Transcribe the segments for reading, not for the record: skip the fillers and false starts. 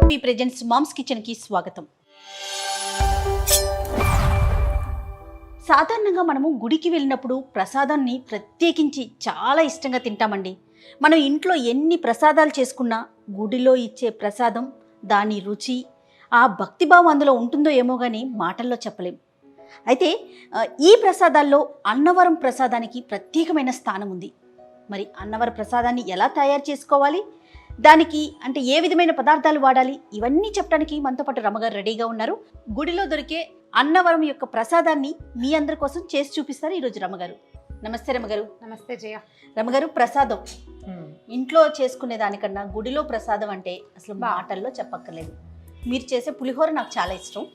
మీ presents moms kitchen కి స్వాగతం. సాధారణంగా మనము గుడికి వెళ్ళినప్పుడు ప్రసాదాన్ని ప్రత్యేకించి చాలా ఇష్టంగా తింటామండి. మనం ఇంట్లో ఎన్ని ప్రసాదాలు చేసుకున్నా గుడిలో ఇచ్చే ప్రసాదం, దాని రుచి, ఆ భక్తిభావం అందులో ఉంటుందో ఏమో కానీ మాటల్లో చెప్పలేం. అయితే ఈ ప్రసాదాల్లో అన్నవరం ప్రసాదానికి ప్రత్యేకమైన స్థానం ఉంది. మరి అన్నవరం ప్రసాదాన్ని ఎలా తయారు చేసుకోవాలి, దానికి అంటే ఏ విధమైన పదార్థాలు వాడాలి, ఇవన్నీ చెప్పడానికి మనతో పాటు రమగారు రెడీగా ఉన్నారు. గుడిలో దొరికే అన్నవరం యొక్క ప్రసాదాన్ని మీ అందరి కోసం చేసి చూపిస్తారు ఈరోజు రమగారు. నమస్తే రమగారు. నమస్తే జయ. రమగారు, ప్రసాదం ఇంట్లో చేసుకునే దానికన్నా గుడిలో ప్రసాదం అంటే అసలు మాటల్లో చెప్పక్కర్లేదు. మీరు చేసే పులిహోర నాకు చాలా ఇష్టం.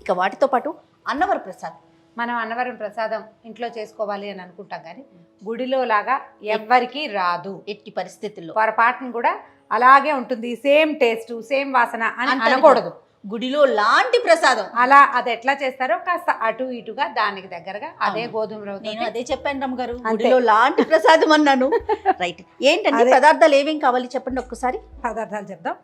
ఇక వాటితో పాటు అన్నవరం ప్రసాదం, మనం అన్నవరం ప్రసాదం ఇంట్లో చేసుకోవాలి అని అనుకుంటాం కానీ గుడిలో లాగా ఎవ్వరికీ రాదు. ఎట్టి పరిస్థితుల్లో పొరపాటును కూడా అలాగే ఉంటుంది. సేమ్ టేస్ట్, సేమ్ వాసన అని అనకూడదు. గుడిలో లాంటి ప్రసాదం అలా అది ఎట్లా చేస్తారో కాస్త అటు ఇటుగా దానికి దగ్గరగా అదే గోధుమ రవ్వ. నేను అదే చెప్పాను రమ్మగారు, గుడిలో లాంటి ప్రసాదం అన్నాను. రైట్, ఏంటంటే పదార్థాలు ఏమేం కావాలి చెప్పండి ఒక్కసారి. పదార్థాలు చెప్దాం.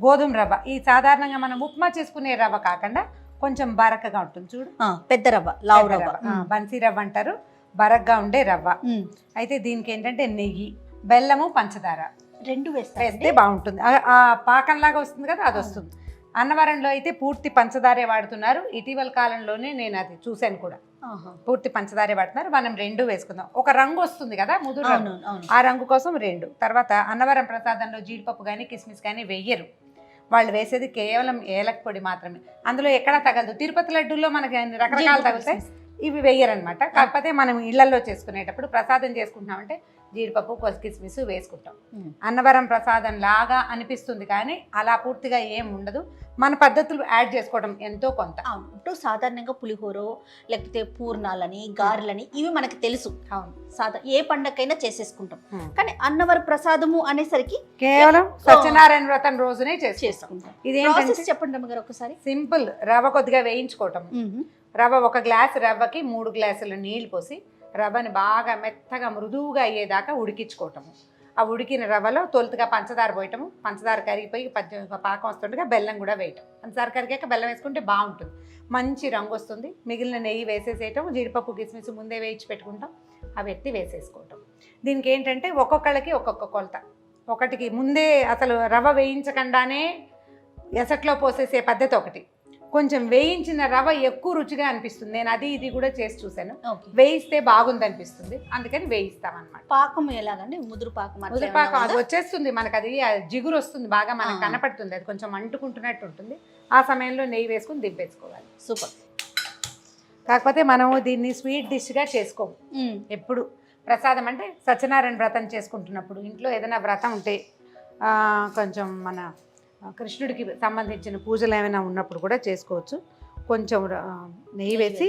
గోధుమ రవ్వ, ఈ సాధారణంగా మనం ఉప్మా చేసుకునే రవ్వ కాకుండా కొంచెం బరకగా ఉంటుంది చూడు, పెద్ద రవ్వ, లావు రవ్వ, బన్సీ రవ్వ అంటారు, బరగ్గా ఉండే రవ్వ. అయితే దీనికి ఏంటంటే నెయ్యి, బెల్లము, పంచదార రెండు వేస్తే బాగుంటుంది. ఆ పాకంలాగా వస్తుంది కదా, అది వస్తుంది. అన్నవరంలో అయితే పూర్తి పంచదారే వాడుతున్నారు. ఇటీవల కాలంలోనే నేను అది చూశాను కూడా, పూర్తి పంచదారే వాడుతున్నారు. మనం రెండు వేసుకుందాం. ఒక రంగు వస్తుంది కదా ముదురు రంగు, ఆ రంగు కోసం రెండు. తర్వాత అన్నవరం ప్రసాదంలో జీడిపప్పు కానీ కిస్మిస్ కానీ వెయ్యరు. వాళ్ళు వేసేది కేవలం ఏలక పొడి మాత్రమే. అందులో ఎక్కడా తగలదు. తిరుపతి లడ్డూల్లో మనకి రకరకాలు తగులుతాయి, ఇవి వెయ్యరనమాట. కాకపోతే మనం ఇళ్లలో చేసుకునేటప్పుడు ప్రసాదం చేసుకుంటున్నామంటే జీడిపప్పు, కిస్మిస్ వేసుకుంటాం. అన్నవరం ప్రసాదం లాగా అనిపిస్తుంది కానీ అలా పూర్తిగా ఏం ఉండదు. మన పద్ధతులు యాడ్ చేసుకోవడం ఎంతో కొంత. ఇప్పుడు సాధారణంగా పులిహోర లేకపోతే పూర్ణాలని, గారెలని ఇవి మనకి తెలుసు. అవును, ఏ పండగకైనా చేసేసుకుంటాం. కానీ అన్నవరం ప్రసాదము అనేసరికి కేవలం సత్యనారాయణ వ్రతం రోజునే చేసుకుంటాం. ఇదేంటి చెప్పండి రమ్మగారు ఒకసారి. సింపుల్, రవ్వ కొద్దిగా వేయించుకోవటం. రవ్వ, ఒక గ్లాసు రవ్వకి 3 గ్లాసులు నీళ్లు పోసి రవ్వని బాగా మెత్తగా మృదువుగా అయ్యేదాకా ఉడికించుకోవటము. ఆ ఉడికిన రవ్వలో తొలుతుగా పంచదార పోయటము. పంచదార కరిగిపోయి పాకం వస్తుండగా బెల్లం కూడా వేయటం. పంచదార కరిగాక బెల్లం వేసుకుంటే బాగుంటుంది, మంచి రంగు వస్తుంది. మిగిలిన నెయ్యి వేసేసేయటం. జీడిపప్పు, కిస్మిస్ ముందే వేయించి పెట్టుకుంటాం, అవి ఎత్తి వేసేసుకోవటం. దీనికి ఏంటంటే ఒక్కొక్కళ్ళకి ఒక్కొక్క కొలత. ఒకటికి ముందే అసలు రవ్వ వేయించకుండానే ఎసట్లో పోసేసే పద్ధతి ఒకటి. కొంచెం వేయించిన రవ్వ ఎక్కువ రుచిగా అనిపిస్తుంది. నేను అది ఇది కూడా చేసి చూశాను. వేయిస్తే బాగుంది అనిపిస్తుంది, అందుకని వేయిస్తామన్నమాట. పాకం ఎలాగండి? ముదురు పాకం. ముదురు పాకం అది వచ్చేస్తుంది మనకు, అది జిగురు వస్తుంది బాగా, మనకు కనపడుతుంది. అది కొంచెం అంటుకుంటున్నట్టు ఉంటుంది. ఆ సమయంలో నెయ్యి వేసుకుని దింపేసుకోవాలి. సూపర్. కాకపోతే మనం దీన్ని స్వీట్ డిష్గా చేసుకోము ఎప్పుడు. ప్రసాదం అంటే సత్యనారాయణ వ్రతం చేసుకుంటున్నప్పుడు, ఇంట్లో ఏదైనా వ్రతం ఉంటే, కొంచెం మన కృష్ణుడికి సంబంధించిన పూజలు ఏమైనా ఉన్నప్పుడు కూడా చేసుకోవచ్చు. కొంచెం నెయ్యి వేసి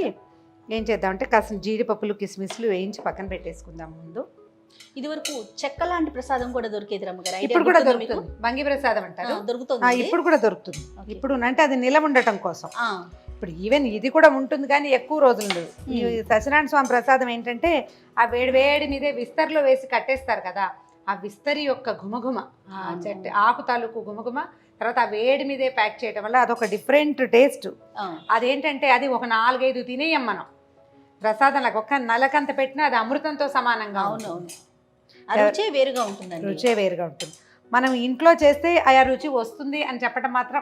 ఏం చేద్దామంటే కాస్త జీడిపప్పులు, కిస్మిస్లు వేయించి పక్కన పెట్టేసుకుందాం ముందు. ఇది వరకు చెక్క లాంటి ప్రసాదం కూడా దొరికేది రమ్మగారు. ఇప్పుడు కూడా దొరుకుతుంది, బంగి ప్రసాదం అంటారు, దొరుకుతుంది. ఇప్పుడు కూడా దొరుకుతుంది. ఇప్పుడు అంటే అది నిలవ ఉండటం కోసం. ఇప్పుడు ఈవెన్ ఇది కూడా ఉంటుంది కానీ ఎక్కువ రోజులు ఉండదు. ఈ సత్యనారాయణ స్వామి ప్రసాదం ఏంటంటే ఆ వేడి మీదే విస్తరిలో వేసి కట్టేస్తారు కదా, ఆ విస్తరి యొక్క గుమగుమ, ఆ చెట్టు ఆకు తాలూకు గుమగుమ, తర్వాత ఆ వేడి మీదే ప్యాక్ చేయడం వల్ల అదొక డిఫరెంట్ టేస్ట్. అదేంటంటే అది ఒక 4-5 తినేయం మనం ప్రసాదంలాగా. ఒక్క నలకంత పెట్టినా అది అమృతంతో సమానంగా. అవునవును, రుచే వేరుగా ఉంటుంది. రుచే వేరుగా ఉంటుంది. మనం ఇంట్లో చేస్తే ఆ రుచి వస్తుంది అని చెప్పడం మాత్రం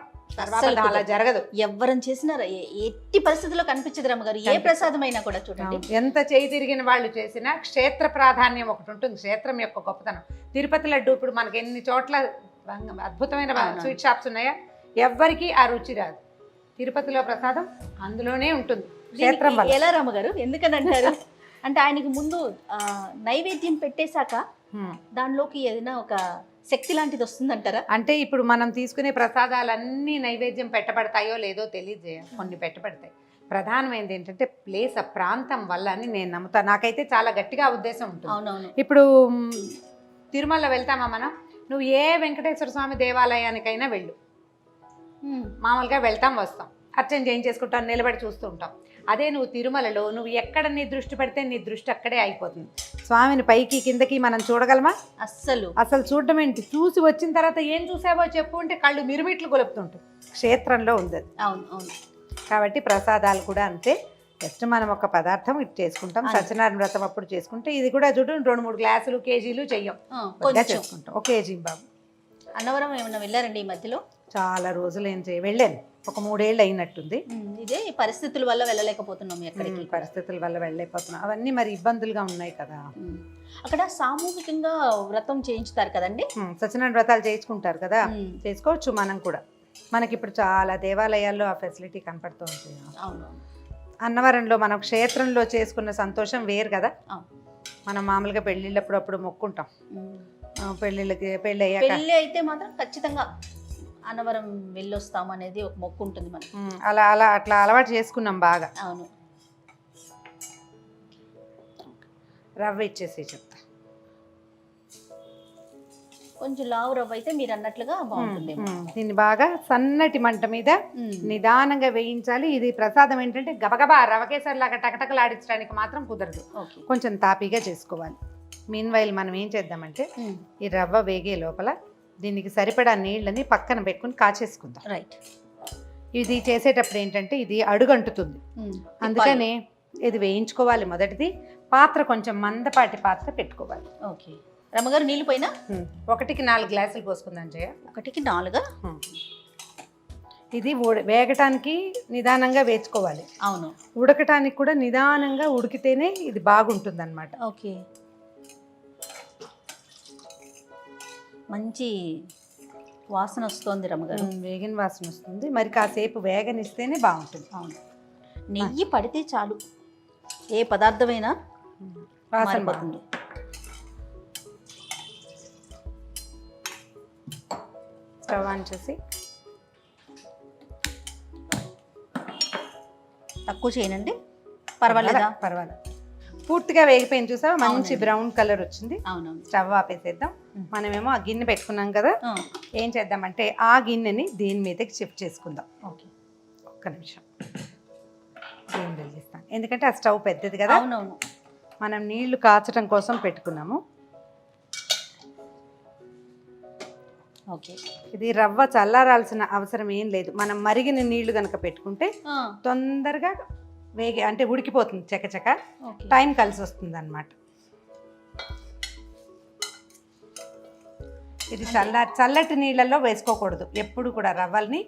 అలా జరగదు. ఎవరం చేసినా ఎట్టి పరిస్థితుల్లో కనిపించదు రమ్మగారు. ఏ ప్రసాదం అయినా కూడా చూడండి, ఎంత చేయి తిరిగిన వాళ్ళు చేసినా క్షేత్ర ప్రాధాన్యం ఒకటి ఉంటుంది, క్షేత్రం యొక్క గొప్పతనం. తిరుపతి లడ్డు ఇప్పుడు మనకి ఎన్ని చోట్ల అద్భుతమైన స్వీట్ షాప్స్ ఉన్నాయా, ఎవ్వరికీ ఆ రుచి రాదు. తిరుపతిలో ప్రసాదం అందులోనే ఉంటుంది, క్షేత్రం వల్ల. ఎలా రమ్మగారు ఎందుకని అంటారు అంటే ఆయనకి ముందు నైవేద్యం పెట్టేశాక దానిలోకి ఏదైనా ఒక శక్తి లాంటిది వస్తుందంటారా? అంటే ఇప్పుడు మనం తీసుకునే ప్రసాదాలన్నీ నైవేద్యం పెట్టబడతాయో లేదో తెలియదు, కొన్ని పెట్టబడతాయి. ప్రధానమైనది ఏంటంటే ప్లేస్, ఆ ప్రాంతం వల్ల అని నేను నమ్ముతాను. నాకైతే చాలా గట్టిగా ఉద్దేశం ఉంటుంది. అవునవును. ఇప్పుడు తిరుమల వెళ్తామా మనం, నువ్వు ఏ వెంకటేశ్వర స్వామి దేవాలయానికైనా వెళ్ళు, మామూలుగా వెళ్తాం వస్తాం, అర్చన చేయించేసుకుంటాం, నిలబడి చూస్తూ ఉంటాం. అదే నువ్వు తిరుమలలో నువ్వు ఎక్కడ నీ దృష్టి పెడితే నీ దృష్టి అక్కడే అయిపోతుంది. స్వామిని పైకి కిందకి మనం చూడగలమా? అసలు చూడడం ఏంటి, చూసి వచ్చిన తర్వాత ఏం చూసావో చెప్పు అంటే కళ్ళు మిరుమిట్లు కొలుపుతుంటాయి. క్షేత్రంలో ఉంది అది. అవును. కాబట్టి ప్రసాదాలు కూడా అంతే. జస్ట్ మనం ఒక పదార్థం ఇది చేసుకుంటాం. సత్యనారాయణ వ్రతం అప్పుడు చేసుకుంటే ఇది కూడా చూడు 2-3 గ్లాసులు కేజీలు చెయ్యం, చేసుకుంటాం. 1 కేజీ బాబు. అన్నవరం ఏమన్నా వెళ్ళారండి ఈ మధ్యలో? చాలా రోజులు ఏం వెళ్ళాను, ఒక 3 ఏళ్ళు అయినట్టుంది. ఇదే పరిస్థితుల వల్ల వెళ్ళలేకపోతున్నాం ఎక్కడికి. పరిస్థితుల వల్ల వెళ్ళలేకపోతున్నాం, అవన్నీ మరి ఇబ్బందులుగా ఉన్నాయి కదా. అక్కడ సామూహికంగా వ్రతం చేయించుతారు కదండి, సత్యనారాయణ వ్రతాలు చేసుకుంటారు కదా, చేసుకోవచ్చు మనం కూడా. మనకి ఇప్పుడు చాలా దేవాలయాల్లో ఆ ఫెసిలిటీ కనపడుతూ ఉంటుంది. అవును. అన్నవరంలో మనం క్షేత్రంలో చేసుకున్న సంతోషం వేరు కదా. మనం మామూలుగా పెళ్ళిళ్ళప్పుడు అప్పుడు మొక్కుంటాం, పెళ్ళిళ్ళకి పెళ్ళి అయితే మాత్రం ఖచ్చితంగా అన్నవరం వెళ్ళొస్తాం అనేది ఒక మొక్కు ఉంటుంది మనకి. అట్లా అలవాటు చేసుకున్నాం బాగా. అవును. రవ్వ ఇచ్చేసి చెప్తా, కొంచెం లావు రవ్వ అయితే మీరు అన్నట్లుగా బాగుంటుంది. దీన్ని బాగా సన్నటి మంట మీద నిదానంగా వేయించాలి. ఇది ప్రసాదం ఏంటంటే గబగబా రవ్వకేసరిలాగా టకటకలాడించడానికి మాత్రం కుదరదు, కొంచెం తాపీగా చేసుకోవాలి. మీన్ వైల్ మనం ఏం చేద్దామంటే ఈ రవ్వ వేగే లోపల దీనికి సరిపడా నీళ్ళని పక్కన పెట్టుకుని కాచేసుకుందాం. రైట్. ఇది చేసేటప్పుడు ఏంటంటే ఇది అడుగంటుతుంది, అందుకని ఇది వేయించుకోవాలి. మొదటిది పాత్ర కొంచెం మందపాటి పాత్ర పెట్టుకోవాలి. ఓకే. రమ్మగారు నీళ్ళు పోయినా 1కి 4 గ్లాసులు పోసుకుందాం జయ. 1కి 4. ఇది వేగటానికి నిదానంగా వేసుకోవాలి. అవును. ఉడకటానికి కూడా నిదానంగా ఉడికితేనే ఇది బాగుంటుంది అన్నమాట. ఓకే. మంచి వాసన వస్తుంది రమ్మగారు. వేగిన వాసన వస్తుంది, మరి కాసేపు వేగనిస్తేనే బాగుంటుంది. అవును. నెయ్యి పడితే చాలు, ఏ పదార్థమైనా వాసన పడుతుంది. స్టవ్ ఆన్ చేసి తక్కువ చేయనండి, పర్వాలేదా? పర్వాలేదు. పూర్తిగా వేగిపోయింది చూసావా, మంచి బ్రౌన్ కలర్ వచ్చింది. అవునవును. స్టవ్ ఆపేసేద్దాం. మనమేమో ఆ గిన్నె పెట్టుకున్నాం కదా, ఏం చేద్దామంటే ఆ గిన్నెని దీని మీదకి షిఫ్ట్ చేసుకుందాం. ఓకే. ఒక్క నిమిషం దీన్ని వెలిగిస్తాను, ఎందుకంటే ఆ స్టవ్ పెద్దది కదా. అవునవును. మనం నీళ్లు కాచడం కోసం పెట్టుకున్నాము. ఓకే. ఇది రవ్వ చల్లారాల్సిన అవసరం ఏం లేదు, మనం మరిగిన నీళ్లు కనుక పెట్టుకుంటే తొందరగా అంటే ఉడికిపోతుంది, చకచక టైం కలిసి వస్తుంది అన్నమాట. ఇది చల్లటి నీళ్ళల్లో వేసుకోకూడదు ఎప్పుడు కూడా. రవ్వల్ని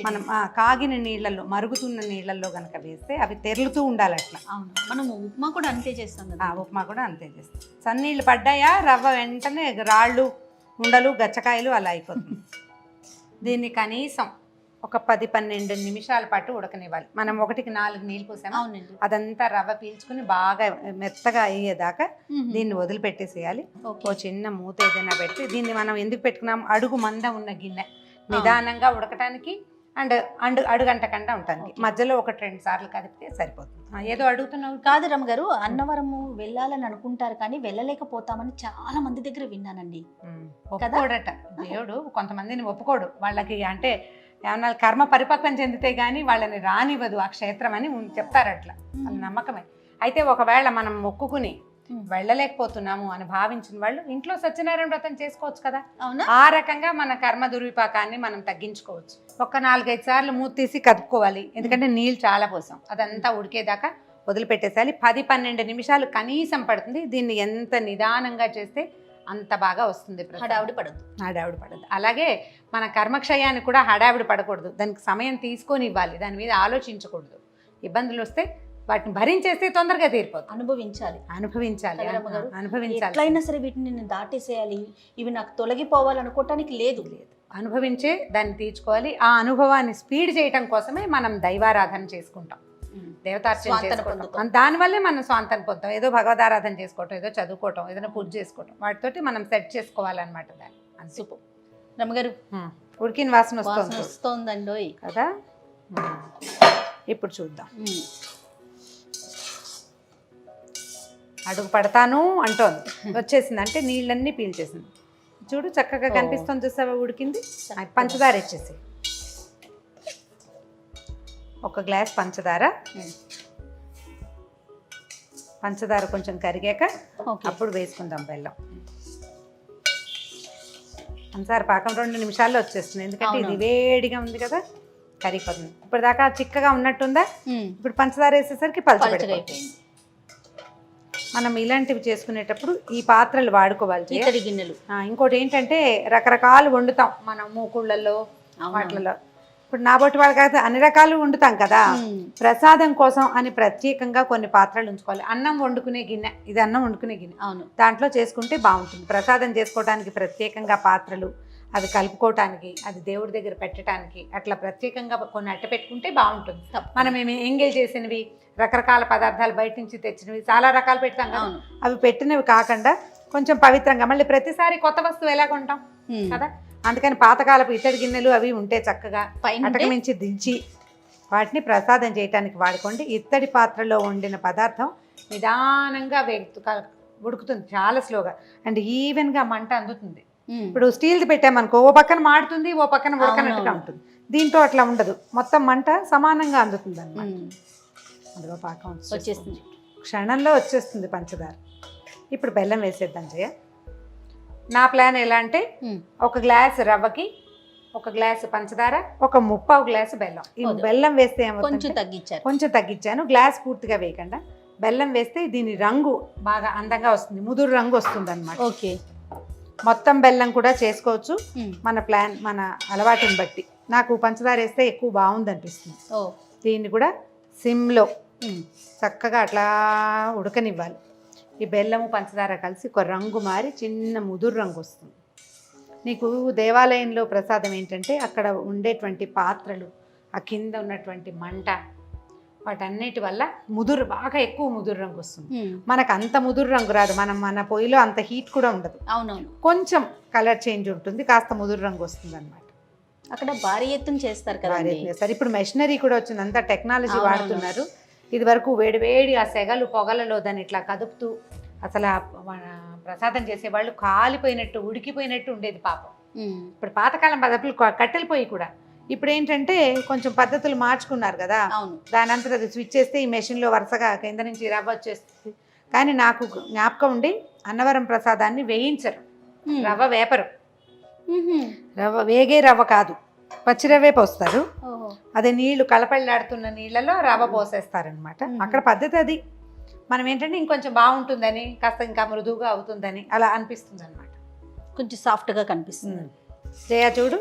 మనం కాగిన నీళ్ళల్లో, మరుగుతున్న నీళ్ళల్లో కనుక వేస్తే అవి తెరులుతూ ఉండాలి అట్లా. మనం ఉప్మా కూడా అంతే చేస్తాం కదా. ఉప్మా కూడా అంతే చేస్తాం. సన్నీళ్ళు పడ్డాయా రవ్వ వెంటనే రాళ్ళు, ఉండలు, గచ్చకాయలు అలా అయిపోతుంది. దీన్ని కనీసం ఒక 10-12 నిమిషాల పాటు ఉడకనివ్వాలి. మనం 1కి 4 నీళ్ళు పోసాము, అదంతా రవ్వ పీల్చుకుని బాగా మెత్తగా అయ్యేదాకా దీన్ని వదిలిపెట్టేసేయాలి. ఓ చిన్న మూత ఏదైనా పెట్టి, దీన్ని మనం ఎందుకు పెట్టుకున్నాం, అడుగు మంద ఉన్న గిన్నె, నిదానంగా ఉడకటానికి అండ్ అడుగంటకుండా ఉంటానికి. మధ్యలో 1-2 సార్లు కదిపితే సరిపోతుంది. ఏదో అడుగుతున్నావు కాదు రమ్మగారు, అన్నవరము వెళ్ళాలని అనుకుంటారు కానీ వెళ్ళలేకపోతామని చాలా మంది దగ్గర విన్నానండి. ఒప్పుకోడట దేవుడు, కొంతమందిని ఒప్పుకోడు. వాళ్ళకి అంటే ఏమన్నా కర్మ పరిపక్వం చెందితే గానీ వాళ్ళని రానివ్వదు ఆ క్షేత్రం అని చెప్తారు. అట్లా వాళ్ళ నమ్మకమే. అయితే ఒకవేళ మనం మొక్కుకుని వెళ్ళలేకపోతున్నాము అని భావించిన వాళ్ళు ఇంట్లో సత్యనారాయణ వ్రతం చేసుకోవచ్చు కదా. ఆ రకంగా మన కర్మ దుర్విపాకాన్ని మనం తగ్గించుకోవచ్చు. ఒక 4-5 సార్లు మూత తీసి కదుపుకోవాలి, ఎందుకంటే నీళ్ళు చాలా పోసాం. అదంతా ఉడికేదాకా వదిలిపెట్టేసాలి. 10-12 నిమిషాలు కనీసం పడుతుంది. దీన్ని ఎంత నిదానంగా చేస్తే అంత బాగా వస్తుంది. హడావిడి పడదు. అలాగే మన కర్మక్షయాన్ని కూడా హడావిడి పడకూడదు, దానికి సమయం తీసుకొని ఇవ్వాలి, దాని మీద ఆలోచించకూడదు. ఇబ్బందులు వస్తే వాటిని భరించేస్తే తొందరగా తీరిపోతుంది. అనుభవించాలి. ఎట్లయినా సరే వీటిని నేను దాటేసేయాలి, ఇవి నాకు తొలగిపోవాలనుకోవటానికి లేదు. అనుభవించే దాన్ని తీర్చుకోవాలి. ఆ అనుభవాన్ని స్పీడ్ చేయటం కోసమే మనం దైవారాధన చేసుకుంటాం, దేవతార్చన చేసుకుంటాం. దానివల్లే మనం స్వాంతం పొందుతాం. ఏదో భగవదారాధన చేసుకోవటం, ఏదో చదువుకోవటం, ఏదైనా పూజ చేసుకోవటం, వాటితోటి మనం సెట్ చేసుకోవాలన్నమాట. దాన్ని సూపర్. రమ్మగారు ఉడికిన వాసన వస్తుందండి కదా. ఇప్పుడు చూద్దాం. అడుగు పడతాను అంటోంది, వచ్చేసింది అంటే నీళ్ళన్నీ పీల్చేసింది. చూడు చక్కగా కనిపిస్తుంది, చూసావా ఉడికింది. పంచదార ఇచ్చేసి 1 గ్లాస్ పంచదార, పంచదార కొంచెం కరిగాక ఓకే. అప్పుడు వేసుకుందాం బెల్లం. పంచదార పాకం 2 నిమిషాల్లో వచ్చేస్తుంది, ఎందుకంటే ఇది వేడిగా ఉంది కదా, కరిగిపోతుంది. ఇప్పుడు దాకా చిక్కగా ఉన్నట్టుందా, ఇప్పుడు పంచదార వేసేసరికి పలచబడిపోయింది. మనం ఇలాంటివి చేసుకునేటప్పుడు ఈ పాత్రలు వాడుకోవాలి. ఇత్తడి గిన్నెలు. ఇంకోటి ఏంటంటే రకరకాలు వండుతాం మనం మూకుళ్ళల్లో వాటిలలో. ఇప్పుడు నాబోటి వాళ్ళకి అయితే అన్ని రకాలు వండుతాం కదా, ప్రసాదం కోసం అని ప్రత్యేకంగా కొన్ని పాత్రలు ఉంచుకోవాలి. అన్నం వండుకునే గిన్నె, ఇది అన్నం వండుకునే గిన్నె, అవును, దాంట్లో చేసుకుంటే బాగుంటుంది. ప్రసాదం చేసుకోవడానికి ప్రత్యేకంగా పాత్రలు, అది కలుపుకోవటానికి, అది దేవుడి దగ్గర పెట్టడానికి, అట్లా ప్రత్యేకంగా కొన్ని అట్ట పెట్టుకుంటే బాగుంటుంది. మనం ఏమి ఎంగేజ్ చేసినవి, రకరకాల పదార్థాలు బయట నుంచి తెచ్చినవి చాలా రకాలు పెడతాం కదా, అవి పెట్టినవి కాకుండా కొంచెం పవిత్రంగా, మళ్ళీ ప్రతిసారి కొత్త వస్తువు ఎలా కొంటాం కదా, అందుకని పాతకాలపు ఇత్తడి గిన్నెలు అవి ఉంటే చక్కగా అటక మించి దించి వాటిని ప్రసాదం చేయడానికి వాడుకోండి. ఇత్తడి పాత్రలో వండిన పదార్థం నిదానంగా ఉడుకుతుంది, చాలా స్లోగా అండ్ ఈవెన్గా మంట అందుతుంది. ఇప్పుడు స్టీల్ది పెట్టామనుకో, ఓ పక్కన మాడుతుంది, ఓ పక్కన ఉడకనట్టుగా ఉంటుంది. దీంట్లో అట్లా ఉండదు, మొత్తం మంట సమానంగా అందుతుంది అన్నమాట. అందులో పాకం వచ్చేస్తుంది, క్షణంలో వచ్చేస్తుంది పంచదార. ఇప్పుడు బెల్లం వేసేద్దాం జయ. నా ప్లాన్ ఎలా అంటే, 1 గ్లాస్ రవ్వకి 1 గ్లాసు పంచదార, 1/3 గ్లాసు బెల్లం. ఈ బెల్లం వేస్తే కొంచెం తగ్గించాను, గ్లాస్ పూర్తిగా వేయకుండా. బెల్లం వేస్తే దీని రంగు బాగా అందంగా వస్తుంది, ముదురు రంగు వస్తుంది అన్నమాట. ఓకే, మొత్తం బెల్లం కూడా చేసుకోవచ్చు, మన ప్లాన్, మన అలవాటుని బట్టి. నాకు పంచదార వేస్తే ఎక్కువ బాగుంది అనిపిస్తుంది. దీన్ని కూడా సిమ్లో చక్కగా అట్లా ఉడకనివ్వాలి. ఈ బెల్లము పంచదార కలిసి ఒక రంగు మారి చిన్న ముదురు రంగు వస్తుంది. నీకు దేవాలయంలో ప్రసాదం ఏంటంటే అక్కడ ఉండేటువంటి పాత్రలు, ఆ కింద ఉన్నటువంటి మంట, వాటన్నిటి వల్ల బాగా ఎక్కువ ముదురు రంగు వస్తుంది. మనకు అంత ముదురు రంగు రాదు, మన పొయ్యిలో అంత హీట్ కూడా ఉండదు. అవునవును, కొంచెం కలర్ చేంజ్ ఉంటుంది, కాస్త ముదురు రంగు వస్తుంది అన్నమాట. అక్కడ భారీ ఎత్తున చేస్తారు కదా, ఇప్పుడు మెషినరీ కూడా వచ్చింది, అంతా టెక్నాలజీ వాడుతున్నారు. ఇది వరకు వేడి ఆ సెగలు పొగలలో దాన్ని ఇట్లా కదుపుతూ అసలు ప్రసాదం చేసేవాళ్ళు కాలిపోయినట్టు ఉడికిపోయినట్టు ఉండేది పాపం. ఇప్పుడు పాతకాలం పద్ధతులు కట్టెల పొయ్యి కూడా. ఇప్పుడు ఏంటంటే కొంచెం పద్ధతులు మార్చుకున్నారు కదా, దాని అంతా అది స్విచ్ చేస్తే ఈ మెషిన్లో వరుసగా కింద నుంచి రవ్వ వచ్చేస్తుంది. కానీ నాకు జ్ఞాపకం ఉండి అన్నవరం ప్రసాదాన్ని వేయించరు, రవ్వ వేపరు. రవ్వ వేగే రవ్వ కాదు, పచ్చి రవ్వే పోస్తారు. అదే నీళ్లు కలపళ్ళాడుతున్న నీళ్ళలో రవ్వ పోసేస్తారనమాట. అక్కడ పద్ధతి అది. మనం ఏంటంటే ఇంకొంచెం బాగుంటుందని, కాస్త ఇంకా మృదువుగా అవుతుందని అలా అనిపిస్తుంది అనమాట, కొంచెం సాఫ్ట్గా కనిపిస్తుంది. జయ చూడు,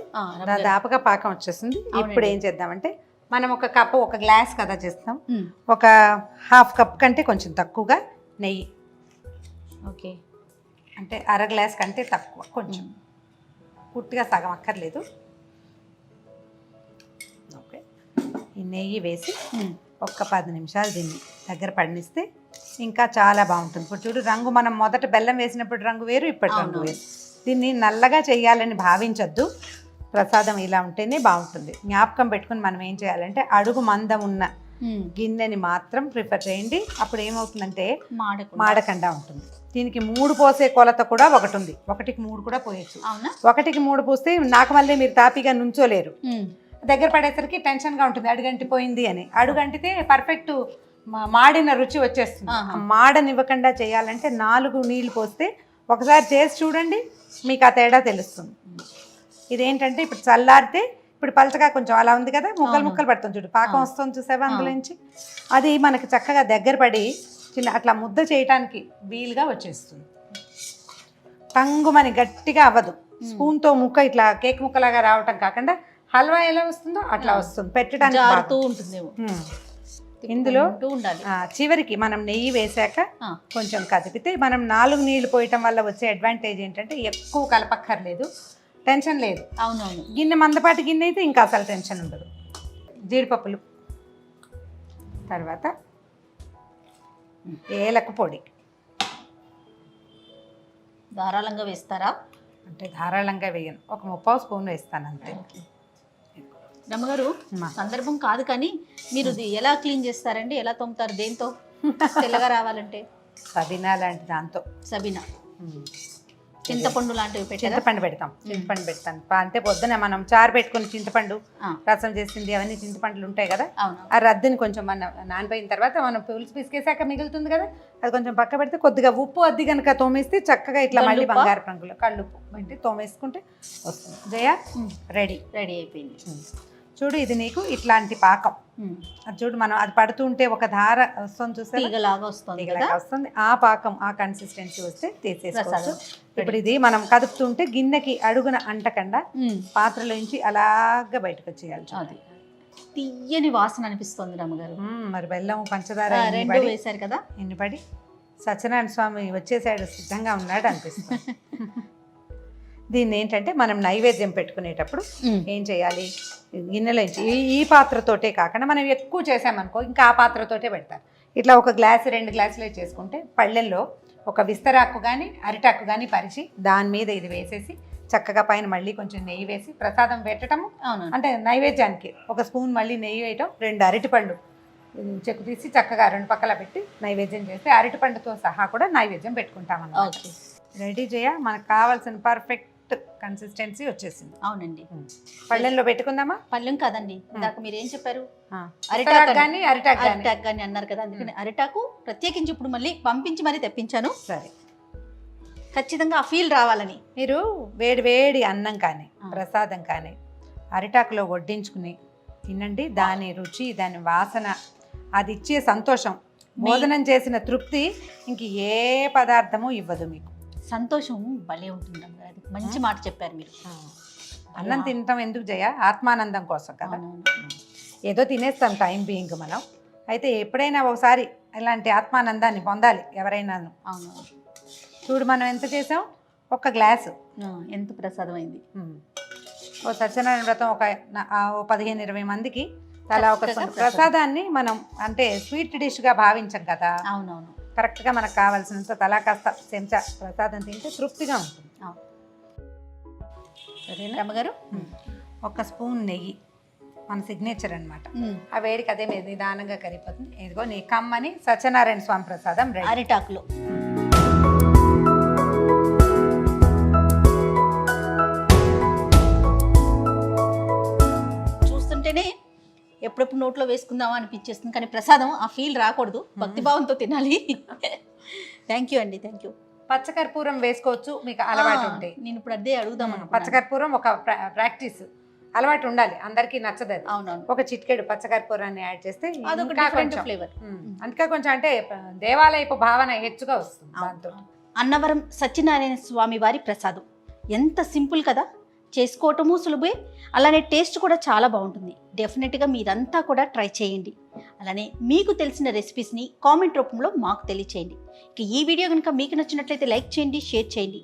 దాపగా పాకం వచ్చేస్తుంది. ఇప్పుడు ఏం చేద్దామంటే, మనం 1 కప్పు 1 గ్లాస్ కదా చేస్తాం, 1/2 కప్ కంటే కొంచెం తక్కువగా నెయ్యి. ఓకే, అంటే 1/2 గ్లాస్ కంటే తక్కువ, కొంచెం పూర్తిగా సగం అక్కర్లేదు. ఓకే, ఈ నెయ్యి వేసి ఒక్క 10 నిమిషాలు దీన్ని దగ్గర పడినిస్తే ఇంకా చాలా బాగుంటుంది. ఇప్పుడు చూడు రంగు, మనం మొదట బెల్లం వేసినప్పుడు రంగు వేరు, ఇప్పటి రంగు వేరు. దీన్ని నల్లగా చేయాలని భావించొద్దు, ప్రసాదం ఇలా ఉంటేనే బాగుంటుంది. జ్ఞాపకం పెట్టుకుని మనం ఏం చేయాలంటే, అడుగు మందం ఉన్న గిన్నెని మాత్రం ప్రిఫర్ చేయండి. అప్పుడు ఏమవుతుందంటే మాడకుండా ఉంటుంది. దీనికి 3 పోసే కొలత కూడా ఒకటి ఉంది, 1కి 3 కూడా పోయచ్చు. 1కి 3 పోస్తే నాకు మళ్ళీ మీరు తాపీగా నుంచోలేరు, దగ్గర పడేసరికి టెన్షన్గా ఉంటుంది, అడుగంటిపోయింది అని. అడుగంటితే పర్ఫెక్ట్ మాడిన రుచి వచ్చేస్తుంది. మాడనివ్వకుండా చేయాలంటే 4 నీళ్ళు పోస్తే, ఒకసారి చేసి చూడండి, మీకు ఆ తేడా తెలుస్తుంది. ఇదేంటంటే ఇప్పుడు చల్లారితే, ఇప్పుడు పలచగా కొంచెం అలా ఉంది కదా, ముక్కలు పడుతుంది చూడు, పాకం వస్తుంది చూసావా అందులోంచి, అది మనకి చక్కగా దగ్గర పడి చిన్న అట్లా ముద్ద చేయటానికి వీలుగా వచ్చేస్తుంది. టంగుమని గట్టిగా అవ్వదు, స్పూన్తో ముక్క ఇట్లా కేక్ ముక్కలాగా రావటం కాకుండా హల్వా ఎలా వస్తుందో అట్లా వస్తుంది, పెట్టడానికి ఉంటుందేమో. ఇందులో చివరికి మనం నెయ్యి వేసాక కొంచెం కదిపితే, మనం 4 నీళ్లు పోయటం వల్ల వచ్చే అడ్వాంటేజ్ ఏంటంటే ఎక్కువ కలపక్కర్లేదు, టెన్షన్ లేదు. అవునవును, గిన్నె మందపాటి గిన్నె అయితే ఇంకా అసలు టెన్షన్ ఉండదు. జీడిపప్పులు, తర్వాత ఏలక పొడి ధారాళంగా వేస్తారా? అంటే ధారాళంగా వేయను, 1/3 స్పూన్ వేస్తాను అంతే. రమ్మగారు, సందర్భం కాదు కానీ మీరు ఎలా క్లీన్ చేస్తారండి, ఎలా తోముతారు, దేంతో తెల్లగా రావాలంటే? సబీనా లాంటి దాంతో. సబీనా చింతపండు లాంటివి పెట్టారా? చింతపండు పెడతాం, చింతపండు పెడతాను. అంటే పొద్దున మనం చారు పెట్టుకుని చింతపండు రసం చేసింది అవన్నీ చింతపండులు ఉంటాయి కదా, ఆ రద్దుని కొంచెం మన నానిపోయిన తర్వాత మనం పులుసు పిసికేసాక మిగులుతుంది కదా, అది కొంచెం పక్క పెడితే కొద్దిగా ఉప్పు అద్ది కనుక తోమేస్తే చక్కగా ఇట్లా మళ్ళీ బంగారు రంగులో కళ్ళుప్పు పెట్టి తోమేసుకుంటే వస్తుంది. జయ రెడీ అయిపోయింది. చూడు ఇది నీకు ఇట్లాంటి పాకం. అది చూడు మనం అది పడుతుంటే ఒక ధార వస్తుంది, చూస్తే వస్తుంది. ఆ పాకం ఆ కన్సిస్టెన్సీ వస్తే తీసేసుకోవచ్చు. ఇప్పుడు ఇది మనం కదుపుతుంటే గిన్నెకి అడుగున అంటకుండా పాత్రలోంచి అలాగా బయటకు వచ్చేయాలి. అది తీయని వాసన అనిపిస్తుంది రమ్మగారు. మరి బెల్లం పంచదార వేశారు కదా, ఎన్ని పడి సత్యనారాయణ స్వామి వచ్చేసాడు, సిద్ధంగా ఉన్నాడు అనిపిస్తుంది. దీన్ని ఏంటంటే మనం నైవేద్యం పెట్టుకునేటప్పుడు ఏం చేయాలి, గిన్నెలోంచి ఈ పాత్రతోటే కాకుండా మనం ఎక్కువ చేసామనుకో ఇంకా ఆ పాత్రతోటే పెడతారు. ఇట్లా ఒక గ్లాసు 2 గ్లాసులే చేసుకుంటే పళ్ళెల్లో ఒక విస్తరాకు కానీ అరిటాకు కానీ పరిచి దాని మీద ఇది వేసేసి చక్కగా పైన మళ్ళీ కొంచెం నెయ్యి వేసి ప్రసాదం పెట్టడము. అంటే నైవేద్యానికి ఒక స్పూన్ మళ్ళీ నెయ్యి వేయటం, 2 అరటిపళ్ళు చెక్కు తీసి చక్కగా 2 పక్కల పెట్టి నైవేద్యం చేస్తే అరటిపండుతో సహా కూడా నైవేద్యం పెట్టుకుంటామన్నమాట. రెడీ చేయ మనకు కావాల్సిన పర్ఫెక్ట్ కన్సిస్టెన్సీ వచ్చేసింది. అవునండి. పళ్ళెంలో పెట్టుకుందామా? పళ్ళెం కాదండి, ఇందాక మీరు ఏం చెప్పారు, అరిటాకు కానీ అన్నారు కదా, అందుకని అరిటాకు ప్రత్యేకించి ఇప్పుడు మళ్ళీ పంపించి మరీ తెప్పించాను. సరే, ఖచ్చితంగా ఆ ఫీల్ రావాలని. మీరు వేడి వేడి అన్నం కానీ ప్రసాదం కానీ అరిటాకులో వడ్డించుకుని తినండి. దాని రుచి, దాని వాసన, అది ఇచ్చే సంతోషం, భోజనం చేసిన తృప్తి ఇంక ఏ పదార్థము ఇవ్వదు మీకు. సంతోషం భలే ఉంటుంది. మంచి మాట చెప్పారు మీరు. అన్నం తినటం ఎందుకు జయ? ఆత్మానందం కోసం కదా. ఏదో తినేస్తాం టైం బీయింగ్ మనం, అయితే ఎప్పుడైనా ఒకసారి ఇలాంటి ఆత్మానందాన్ని పొందాలి ఎవరైనాను. అవును. చూడు మనం ఎంత చేసాం, 1 గ్లాసు ఎంత ప్రసాదం అయింది. ఓ సత్యనారాయణ వ్రతం ఒక 15-20 మందికి తలా ఒక ప్రసాదాన్ని మనం అంటే స్వీట్ డిష్గా భావించాం కదా. అవునవును. కరెక్ట్గా మనకు కావాల్సినంత తలా కాస్త చెంచా ప్రసాదం తింటే తృప్తిగా ఉంటుంది. సరేనా రమ్మగారు? 1 స్పూన్ నెయ్యి మన సిగ్నేచర్ అనమాట. ఆ వేడికి అదే మీద నిదానంగా కరిగిపోతుంది. ఇదిగో నీ కమ్మని సత్యనారాయణ స్వామి ప్రసాదం అరిటాకులో. చూస్తుంటేనే ఎప్పుడెప్పుడు నోట్లో వేసుకుందామా అనిపించేస్తుంది, కానీ ప్రసాదం ఆ ఫీల్ రాకూడదు, భక్తిభావంతో తినాలి. థ్యాంక్ యూ అండి, థ్యాంక్ యూ. పచ్చకర్పూరం వేసుకోవచ్చు మీకు అలవాటు ఉంటే. నేను ఇప్పుడు అదే అడుగుదాం. పచ్చకర్పూరం ఒక ప్రాక్టీస్ అలవాటు ఉండాలి, అందరికీ నచ్చదు. అవునవును. ఒక చిటికెడు పచ్చకర్పూరాన్ని యాడ్ చేస్తే అదొక డిఫరెంట్ ఫ్లేవర్. అందుకే కొంచెం అంటే దేవాలయపు భావన హెచ్చుగా వస్తుంది దాంతో. అన్నవరం సత్యనారాయణ స్వామి వారి ప్రసాదం ఎంత సింపుల్ కదా, చేసుకోవటము సులువే, అలానే టేస్ట్ కూడా చాలా బాగుంటుంది. డెఫినెట్గా మీరంతా కూడా ట్రై చేయండి. అలానే మీకు తెలిసిన రెసిపీస్ని కామెంట్ రూపంలో మాకు తెలియచేయండి. ఈ వీడియో కనుక మీకు నచ్చినట్లయితే లైక్ చేయండి, షేర్ చేయండి.